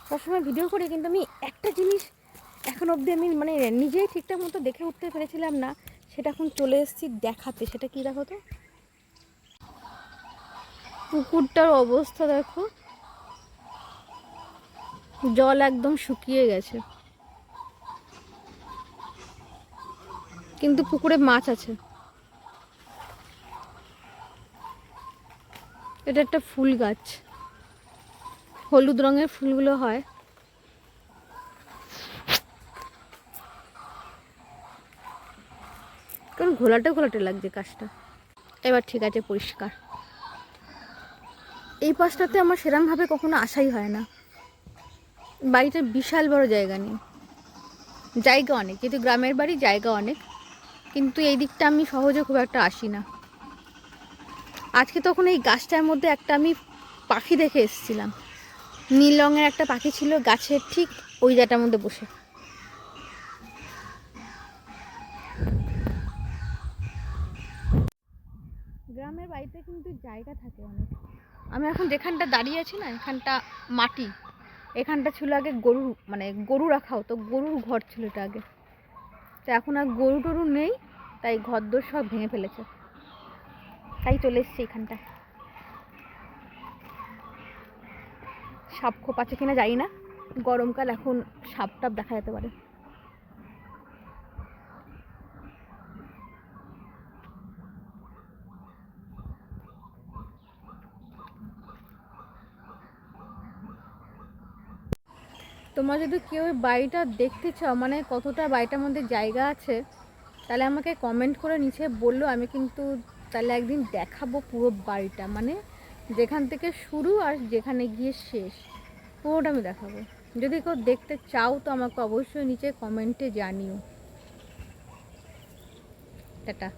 সবসময় ভিডিও করি, কিন্তু আমি একটা জিনিস এখন অবধি আমি মানে নিজেই ঠিকঠাক মতো দেখে উঠতে পেরেছিলাম না, সেটা এখন চলে এসেছি দেখাতে। সেটা কি দেখো তো, পুকুরটার অবস্থা দেখো, জল একদম শুকিয়ে গেছে, কিন্তু পুকুরে মাছ আছে। এটা একটা ফুল গাছ, হলুদ রঙের ফুলগুলো হয়। কারণ ঘোলাটে ঘোলাটে লাগছে গাছটা। এবার ঠিক আছে, পরিষ্কার। এই পাশটাতে আমার সেরকমভাবে কখনো আসাই হয় না। বাড়িটার বিশাল বড় জায়গা নেই, জায়গা অনেক, যেহেতু গ্রামের বাড়ি জায়গা অনেক, কিন্তু এই দিকটা আমি সহজে খুব একটা আসি না। আজকে তখন এই গাছটার মধ্যে একটা আমি পাখি দেখে এসেছিলাম, নীল রঙের একটা পাখি ছিল গাছের ঠিক ওই জায়গাটার মধ্যে বসে। গ্রামের বাড়িতে কিন্তু জায়গা থাকে অনেক। আমি এখন যেখানটা দাঁড়িয়ে আছি না, এখানটা মাটি, এখানটা ছিল আগে গরু, মানে গরু রাখা হতো, গরুর ঘর ছিল এটা আগে। তো এখন আর গরু টরু নেই, তাই ঘরদোর সব ভেঙে ফেলেছে, তাই চলে এসছি এখানটায়। সাপ খোপ আছে কিনা জানি না, গরমকাল, এখন সাপ টাপ দেখা যেতে পারে। তোমরা যদি কেউ বাড়িটা দেখতে চাও, মানে কতটা বাড়িটার মধ্যে জায়গা আছে, তাহলে আমাকে কমেন্ট করে নিচে বললো, আমি কিন্তু তাহলে একদিন দেখাবো পুরো বাড়িটা, মানে যেখান থেকে শুরু আর যেখানে গিয়ে শেষ পুরোটা আমি দেখাবো। যদি কেউ দেখতে চাও তো আমাকে অবশ্যই নিচে কমেন্টে জানিও। টাটা।